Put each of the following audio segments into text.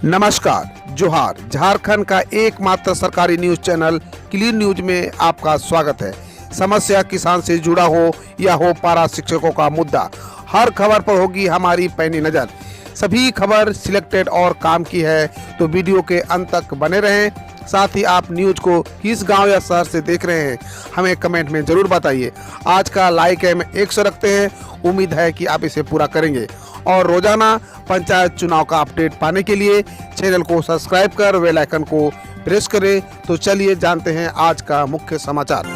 नमस्कार, जोहार। झारखंड का एकमात्र सरकारी न्यूज चैनल क्लीन न्यूज में आपका स्वागत है। समस्या किसान से जुड़ा हो या हो पारा शिक्षकों का मुद्दा, हर खबर पर होगी हमारी पैनी नज़र। सभी खबर सिलेक्टेड और काम की है, तो वीडियो के अंत तक बने रहें। साथ ही आप न्यूज को किस गांव या शहर से देख रहे हैं, हमें कमेंट में ज़रूर बताइए। आज का लाइक हम 100 रखते हैं, उम्मीद है कि आप इसे पूरा करेंगे। और रोजाना पंचायत चुनाव का अपडेट पाने के लिए चैनल को सब्सक्राइब कर बेल आइकन को प्रेस करें। तो चलिए जानते हैं आज का मुख्य समाचार।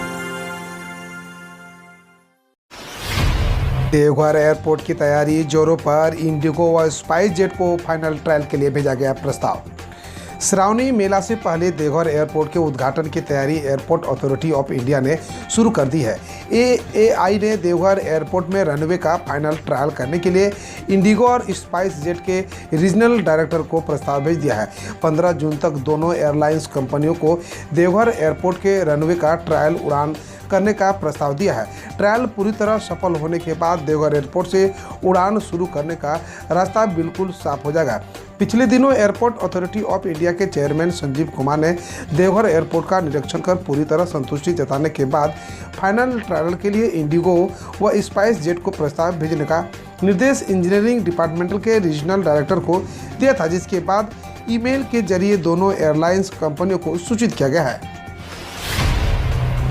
देवघर एयरपोर्ट की तैयारी जोरों पर। इंडिगो व स्पाइस जेट को फाइनल ट्रायल के लिए भेजा गया प्रस्ताव। श्रावणी मेला से पहले देवघर एयरपोर्ट के उद्घाटन की तैयारी एयरपोर्ट अथॉरिटी ऑफ इंडिया ने शुरू कर दी है। एएआई ने देवघर एयरपोर्ट में रनवे का फाइनल ट्रायल करने के लिए इंडिगो और स्पाइस जेट के रीजनल डायरेक्टर को प्रस्ताव भेज दिया है। 15 जून तक दोनों एयरलाइंस कंपनियों को देवघर एयरपोर्ट के रनवे का ट्रायल उड़ान करने का प्रस्ताव दिया है। ट्रायल पूरी तरह सफल होने के बाद देवघर एयरपोर्ट से उड़ान शुरू करने का रास्ता बिल्कुल साफ हो जाएगा। पिछले दिनों एयरपोर्ट अथॉरिटी ऑफ इंडिया के चेयरमैन संजीव कुमार ने देवघर एयरपोर्ट का निरीक्षण कर पूरी तरह संतुष्टि जताने के बाद फाइनल ट्रायल के लिए इंडिगो व स्पाइस जेट को प्रस्ताव भेजने का निर्देश इंजीनियरिंग डिपार्टमेंटल के रीजनल डायरेक्टर को दिया था, जिसके बाद ईमेल के जरिए दोनों एयरलाइंस कंपनियों को सूचित किया गया है।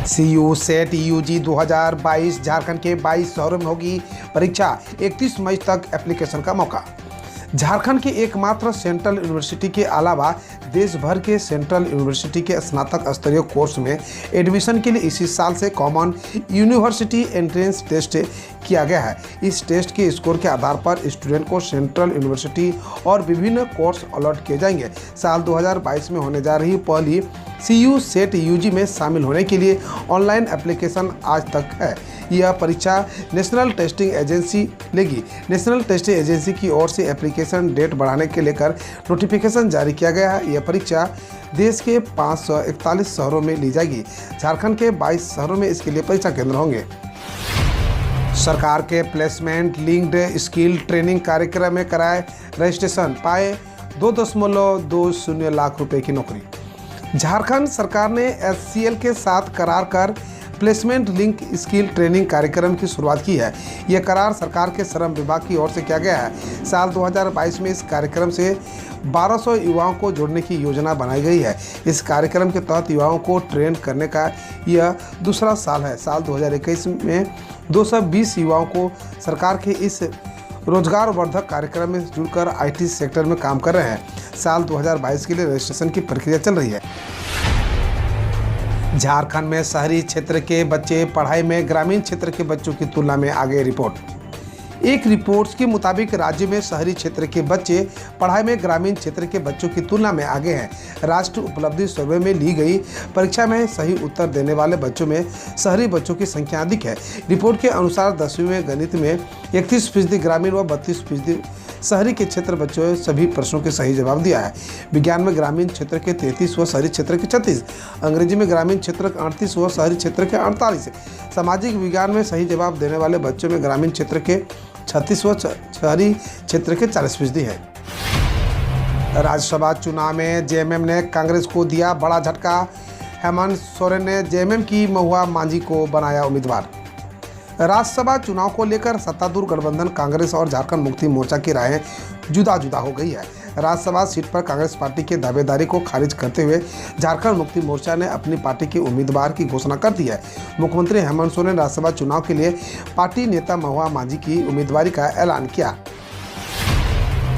CU सेट UG 2022 झारखंड के 22 शहरों में होगी परीक्षा। 31 मई तक एप्लीकेशन का मौका। झारखंड की एकमात्र सेंट्रल यूनिवर्सिटी के अलावा देश भर के सेंट्रल यूनिवर्सिटी के स्नातक स्तरीय कोर्स में एडमिशन के लिए इसी साल से कॉमन यूनिवर्सिटी एंट्रेंस टेस्ट किया गया है। इस टेस्ट के स्कोर के आधार पर स्टूडेंट को सेंट्रल यूनिवर्सिटी और विभिन्न कोर्स अलॉट किए जाएंगे। साल 2022 में होने जा रही पहली CU सेट UG में शामिल होने के लिए ऑनलाइन एप्लीकेशन आज तक है। यह परीक्षा नेशनल टेस्टिंग एजेंसी लेगी। नेशनल टेस्टिंग एजेंसी की ओर से एप्लीकेशन डेट बढ़ाने के लेकर नोटिफिकेशन जारी किया गया है। यह परीक्षा देश के 541 शहरों में ली जाएगी। झारखंड के 22 शहरों में इसके लिए परीक्षा केंद्र होंगे। सरकार के प्लेसमेंट लिंक्ड स्किल ट्रेनिंग कार्यक्रम में कराए रजिस्ट्रेशन, पाए 2.20 लाख रुपए की नौकरी। झारखंड सरकार ने HCL के साथ करार कर प्लेसमेंट लिंक स्किल ट्रेनिंग कार्यक्रम की शुरुआत की है। यह करार सरकार के श्रम विभाग की ओर से किया गया है। साल 2022 में इस कार्यक्रम से 1200 युवाओं को जोड़ने की योजना बनाई गई है। इस कार्यक्रम के तहत युवाओं को ट्रेन करने का यह दूसरा साल है। साल 2021 में 220 युवाओं को सरकार के इस रोजगार वर्धक कार्यक्रम में जुड़कर IT सेक्टर में काम कर रहे हैं। साल 2022 के लिए रजिस्ट्रेशन की प्रक्रिया चल रही है। झारखंड में शहरी क्षेत्र के बच्चे पढ़ाई में ग्रामीण क्षेत्र के बच्चों की तुलना में आगे। रिपोर्ट। एक रिपोर्ट के मुताबिक राज्य में शहरी क्षेत्र के बच्चे पढ़ाई में ग्रामीण क्षेत्र के बच्चों की तुलना में आगे हैं। राष्ट्रीय उपलब्धि सर्वे में ली गई परीक्षा में सही उत्तर देने वाले बच्चों में शहरी बच्चों की संख्या अधिक है। रिपोर्ट के अनुसार 10वीं में गणित में 31% ग्रामीण व 32% शहरी के क्षेत्र बच्चों ने सभी प्रश्नों के सही जवाब दिया है। विज्ञान में ग्रामीण क्षेत्र के 33 व शहरी क्षेत्र के 36, अंग्रेजी में ग्रामीण क्षेत्र के 38 व शहरी क्षेत्र के 48, सामाजिक विज्ञान में सही जवाब देने वाले बच्चों में ग्रामीण क्षेत्र के 36 व शहरी क्षेत्र के 40% है। राज्यसभा चुनाव में JMM ने कांग्रेस को दिया बड़ा झटका। हेमंत सोरेन ने JMM की महुआ मांझी को बनाया उम्मीदवार। राज्यसभा चुनाव को लेकर सत्तारूढ़ गठबंधन कांग्रेस और झारखंड मुक्ति मोर्चा की राहें जुदा जुदा हो गई है। राज्यसभा सीट पर कांग्रेस पार्टी की दावेदारी को खारिज करते हुए झारखंड मुक्ति मोर्चा ने अपनी पार्टी के उम्मीदवार की घोषणा कर दी है। मुख्यमंत्री हेमंत सोरेन ने राज्यसभा चुनाव के लिए पार्टी नेता महुआ मांझी की उम्मीदवारी का ऐलान किया।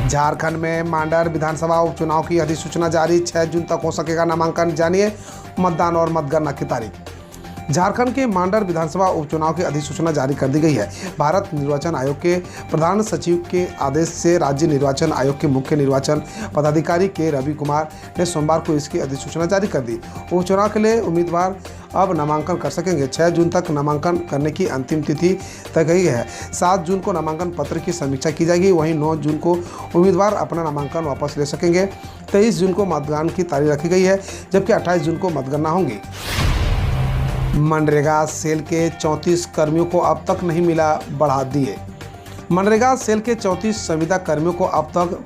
झारखंड में मांडर विधानसभा उपचुनाव की अधिसूचना जारी। 6 जून तक हो सकेगा नामांकन, जानिए मतदान और मतगणना की तारीख। झारखंड के मांडर विधानसभा उपचुनाव की अधिसूचना जारी कर दी गई है। भारत निर्वाचन आयोग के प्रधान सचिव के आदेश से राज्य निर्वाचन आयोग के मुख्य निर्वाचन पदाधिकारी के रवि कुमार ने सोमवार को इसकी अधिसूचना जारी कर दी। उपचुनाव के लिए उम्मीदवार अब नामांकन कर सकेंगे। 6 जून तक नामांकन करने की अंतिम तिथि तय की है। 7 जून को नामांकन पत्र की समीक्षा की जाएगी। वहीं 9 जून को उम्मीदवार अपना नामांकन वापस ले सकेंगे। 23 जून को मतदान की तारीख रखी गई है, जबकि 28 जून को मतगणना होगी। मनरेगा सेल के 34 कर्मियों को अब तक नहीं मिला बढ़ा दिए। मनरेगा सेल के 34 संविदा कर्मियों को अब तक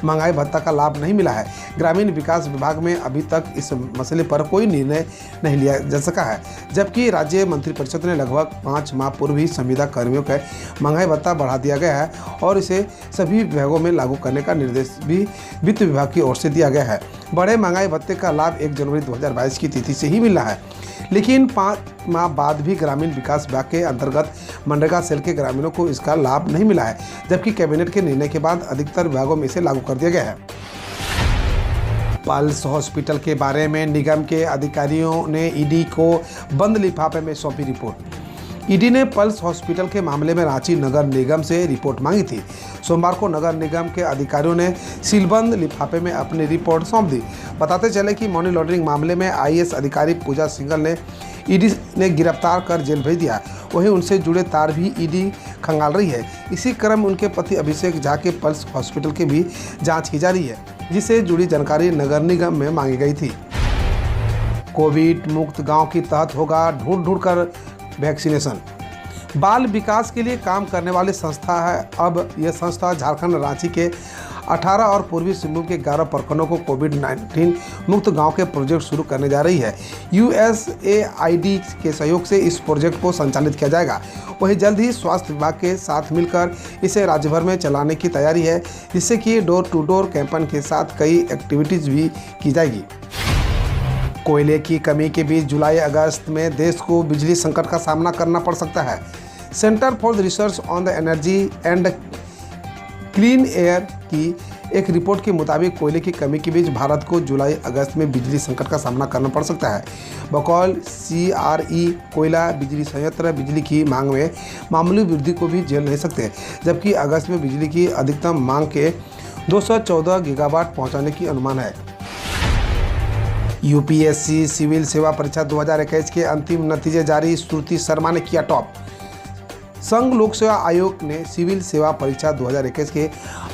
महंगाई भत्ता का लाभ नहीं मिला है। ग्रामीण विकास विभाग में अभी तक इस मसले पर कोई निर्णय नहीं लिया जा सका है, जबकि राज्य मंत्रिपरिषद ने लगभग 5 माह पूर्व ही संविदा कर्मियों का महंगाई भत्ता बढ़ा दिया गया है और इसे सभी विभागों में लागू करने का निर्देश भी वित्त विभाग की ओर से दिया गया है। बड़े महंगाई भत्ते का लाभ 1 जनवरी 2022 की तिथि से ही मिल रहा है, लेकिन 5 माह बाद भी ग्रामीण विकास विभाग के अंतर्गत मनरेगा सेल के ग्रामीणों को इसका लाभ नहीं मिला है, जबकि कैबिनेट के निर्णय के बाद अधिकतर विभागों में इसे लागू कर दिया गया है। पल्स हॉस्पिटल के बारे में निगम के अधिकारियों ने ईडी को बंद लिफाफे में सौंपी रिपोर्ट। ईडी ने पल्स हॉस्पिटल के मामले में रांची नगर निगम से रिपोर्ट मांगी थी। सोमवार को नगर निगम के अधिकारियों ने सीलबंद लिफाफे में अपनी रिपोर्ट सौंप दी। बताते चले कि मनी लॉन्ड्रिंग मामले में आईएएस अधिकारी पूजा सिंघल ने ईडी ने गिरफ्तार कर जेल भेज दिया। वहीं उनसे जुड़े तार भी ईडी खंगाल रही है। इसी क्रम में उनके पति अभिषेक झा के पल्स हॉस्पिटल की भी जाँच की जा रही है, जिससे जुड़ी जानकारी नगर निगम में मांगी गई थी। कोविड मुक्त गाँव की तहत होगा ढूंढ कर वैक्सीनेशन। बाल विकास के लिए काम करने वाली संस्था है। अब यह संस्था झारखंड रांची के 18 और पूर्वी सिंहभूम के 11 प्रखंडों को कोविड-19 मुक्त गांव के प्रोजेक्ट शुरू करने जा रही है। USAID के सहयोग से इस प्रोजेक्ट को संचालित किया जाएगा। वहीं जल्द ही स्वास्थ्य विभाग के साथ मिलकर इसे राज्य भर में चलाने की तैयारी है, जिससे कि डोर टू डोर कैंपेन के साथ कई एक्टिविटीज भी की जाएगी। कोयले की कमी के बीच जुलाई अगस्त में देश को बिजली संकट का सामना करना पड़ सकता है। Centre for the research on the energy and clean air की एक रिपोर्ट के मुताबिक कोयले की कमी के बीच भारत को जुलाई अगस्त में बिजली संकट का सामना करना पड़ सकता है। बकौल CRE कोयला बिजली संयंत्र बिजली की मांग में मामूली वृद्धि को भी झेल नहीं सकते, जबकि अगस्त में बिजली की अधिकतम मांग के 214 गीगावाट पहुँचाने की अनुमान है। UPSC सिविल सेवा परीक्षा 2021 के अंतिम नतीजे जारी, श्रुति शर्मा ने किया टॉप। संघ लोक सेवा आयोग ने सिविल सेवा परीक्षा 2021 के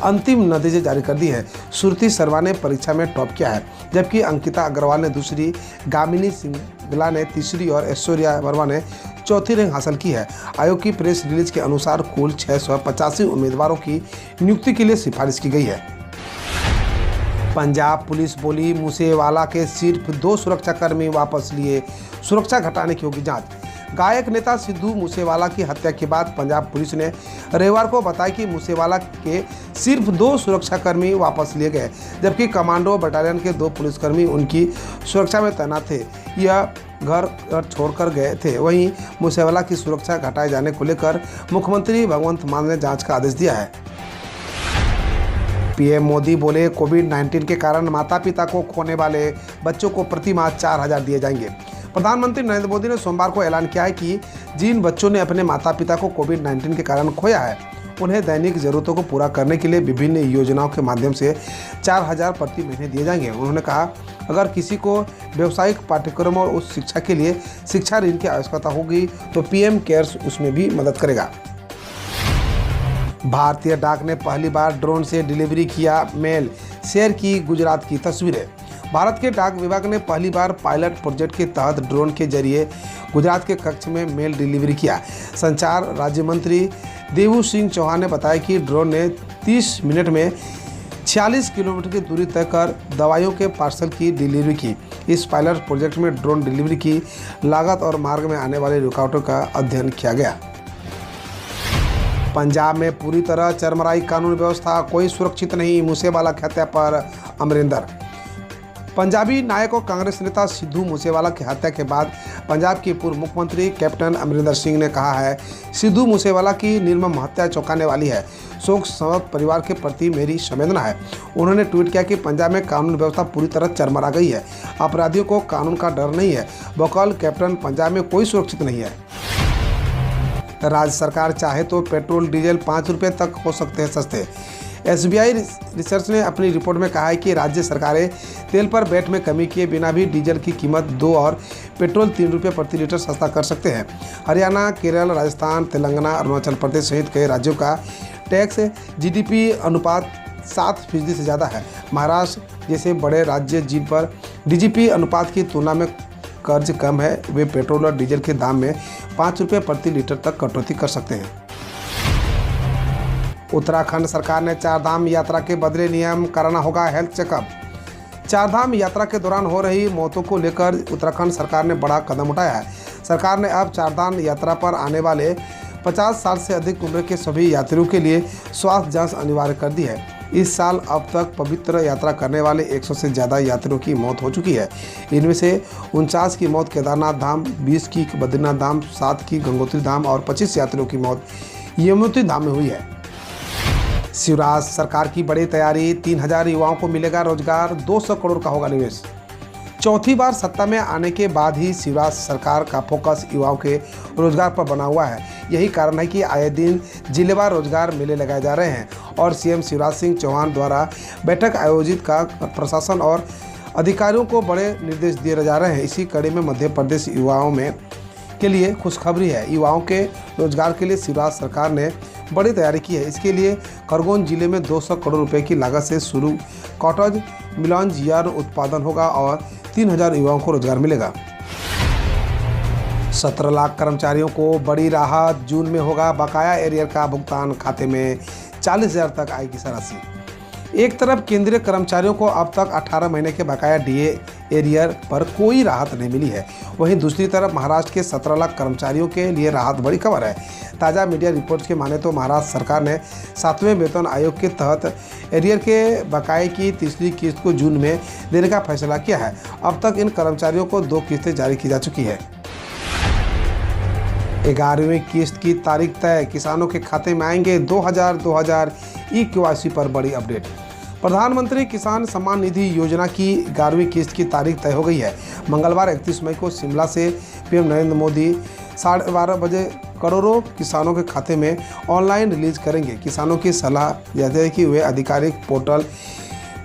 अंतिम नतीजे जारी कर दिए हैं। श्रुति शर्मा ने परीक्षा में टॉप किया है, जबकि अंकिता अग्रवाल ने दूसरी, गामिनी सिंगला ने तीसरी और ऐश्वर्या वर्मा ने चौथी रैंक हासिल की है। आयोग की प्रेस रिलीज के अनुसार कुल 685 उम्मीदवारों की नियुक्ति के लिए सिफारिश की गई है। पंजाब पुलिस बोली, मूसेवाला के सिर्फ 2 सुरक्षाकर्मी वापस लिए, सुरक्षा घटाने की होगी जांच। गायक नेता सिद्धू मूसेवाला की हत्या के बाद पंजाब पुलिस ने रविवार को बताया कि मूसेवाला के सिर्फ 2 सुरक्षाकर्मी वापस लिए गए, जबकि कमांडो बटालियन के 2 पुलिसकर्मी उनकी सुरक्षा में तैनात थे। यह घर छोड़कर गए थे। वहीं मूसेवाला की सुरक्षा घटाए जाने को लेकर मुख्यमंत्री भगवंत मान ने जाँच का आदेश दिया है। पीएम मोदी बोले, कोविड-19 के कारण माता पिता को खोने वाले बच्चों को प्रति माह 4,000 दिए जाएंगे। प्रधानमंत्री नरेंद्र मोदी ने सोमवार को ऐलान किया है कि जिन बच्चों ने अपने माता पिता को कोविड-19 के कारण खोया है, उन्हें दैनिक जरूरतों को पूरा करने के लिए विभिन्न योजनाओं के माध्यम से 4,000 प्रति महीने दिए जाएंगे। उन्होंने कहा, अगर किसी को व्यावसायिक पाठ्यक्रम और उच्च शिक्षा के लिए शिक्षा ऋण की आवश्यकता होगी तो पीएम केयर्स उसमें भी मदद करेगा। भारतीय डाक ने पहली बार ड्रोन से डिलीवरी किया मेल, शेयर की गुजरात की तस्वीरें। भारत के डाक विभाग ने पहली बार पायलट प्रोजेक्ट के तहत ड्रोन के जरिए गुजरात के कक्ष में मेल डिलीवरी किया। संचार राज्य मंत्री देवू सिंह चौहान ने बताया कि ड्रोन ने 30 मिनट में 46 किलोमीटर की दूरी तय कर दवाइयों के पार्सल की डिलीवरी की। इस पायलट प्रोजेक्ट में ड्रोन डिलीवरी की लागत और मार्ग में आने वाली रुकावटों का अध्ययन किया गया। पंजाब में पूरी तरह चरमराई कानून व्यवस्था, कोई सुरक्षित नहीं, मूसेवाला की हत्या पर अमरिंदर। पंजाबी नायक और कांग्रेस नेता सिद्धू मूसेवाला की हत्या के बाद पंजाब के पूर्व मुख्यमंत्री कैप्टन अमरिंदर सिंह ने कहा है, सिद्धू मूसेवाला की निर्मम हत्या चौंकाने वाली है। शोक संतप्त परिवार के प्रति मेरी संवेदना है। उन्होंने ट्वीट किया कि पंजाब में कानून व्यवस्था पूरी तरह चरमरा गई है, अपराधियों को कानून का डर नहीं है। बकौल कैप्टन, पंजाब में कोई सुरक्षित नहीं है। राज्य सरकार चाहे तो पेट्रोल डीजल 5 रुपये तक हो सकते हैं सस्ते। SBI रिसर्च ने अपनी रिपोर्ट में कहा है कि राज्य सरकारें तेल पर वैट में कमी किए बिना भी डीजल की कीमत 2 और पेट्रोल 3 रुपये प्रति लीटर सस्ता कर सकते हैं। हरियाणा, केरल, राजस्थान, तेलंगाना, अरुणाचल प्रदेश सहित कई राज्यों का टैक्स GDP अनुपात 7% से ज़्यादा है। महाराष्ट्र जैसे बड़े राज्य जिन पर DGP अनुपात की तुलना में कर्ज कम है, वे पेट्रोल और डीजल के दाम में 5 रुपये प्रति लीटर तक कटौती कर सकते हैं। उत्तराखंड सरकार ने चारधाम यात्रा के बदले नियम कराना होगा हेल्थ चेकअप। चारधाम यात्रा के दौरान हो रही मौतों को लेकर उत्तराखंड सरकार ने बड़ा कदम उठाया है। सरकार ने अब चारधाम यात्रा पर आने वाले 50 साल से अधिक उम्र के सभी यात्रियों के लिए स्वास्थ्य जांच अनिवार्य कर दी है। इस साल अब तक पवित्र यात्रा करने वाले 100 से ज़्यादा यात्रियों की मौत हो चुकी है। इनमें से 49 की मौत केदारनाथ धाम, 20 की बद्रीनाथ धाम, 7 की गंगोत्री धाम और 25 यात्रियों की मौत यमुनोत्री धाम में हुई है। शिवराज सरकार की बड़ी तैयारी, 3000 युवाओं को मिलेगा रोजगार, 200 करोड़ का होगा निवेश। चौथी बार सत्ता में आने के बाद ही शिवराज सरकार का फोकस युवाओं के रोजगार पर बना हुआ है। यही कारण है कि आए दिन जिलेवार रोजगार मेले लगाए जा रहे हैं और सीएम शिवराज सिंह चौहान द्वारा बैठक आयोजित कर प्रशासन और अधिकारियों को बड़े निर्देश दिए जा रहे हैं। इसी कड़ी में मध्य प्रदेश युवाओं में के लिए खुशखबरी है। युवाओं के रोजगार के लिए शिवराज सरकार ने बड़ी तैयारी की है। इसके लिए खरगोन जिले में 200 करोड़ रुपए की लागत से शुरू कॉटज मिलॉन्ज यार्न उत्पादन होगा और 3000 युवाओं को रोजगार मिलेगा। 17 लाख कर्मचारियों को बड़ी राहत, जून में होगा बकाया एरियर का भुगतान, खाते में 40,000 तक आएगी राशि। एक तरफ केंद्रीय कर्मचारियों को अब तक 18 महीने के बकाया डीए एरियर पर कोई राहत नहीं मिली है, वहीं दूसरी तरफ महाराष्ट्र के 17 लाख कर्मचारियों के लिए राहत बड़ी खबर है। ताज़ा मीडिया रिपोर्ट्स के माने तो महाराष्ट्र सरकार ने 7वें वेतन आयोग के तहत एरियर के बकाये की तीसरी किस्त को जून में देने का फैसला किया है। अब तक इन कर्मचारियों को 2 किस्तें जारी की जा चुकी है। 11वीं किस्त की तारीख तय, किसानों के खाते में आएंगे 2000 ई-केवाईसी पर बड़ी अपडेट। प्रधानमंत्री किसान सम्मान निधि योजना की 11वीं किस्त की तारीख तय हो गई है। मंगलवार 31 मई को शिमला से पीएम नरेंद्र मोदी 12:30 बजे करोड़ों किसानों के खाते में ऑनलाइन रिलीज करेंगे। किसानों की सलाह यह है कि वे आधिकारिक पोर्टल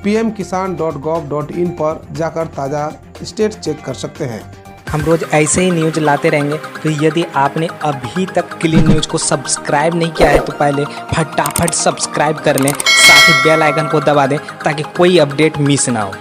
pmkisan.gov.in पर जाकर ताज़ा स्टेट चेक कर सकते हैं। हम रोज़ ऐसे ही न्यूज़ लाते रहेंगे, तो यदि आपने अभी तक क्लीन न्यूज़ को सब्सक्राइब नहीं किया है तो पहले फटाफट सब्सक्राइब कर लें, साथ ही बेल आइकन को दबा दें ताकि कोई अपडेट मिस ना हो।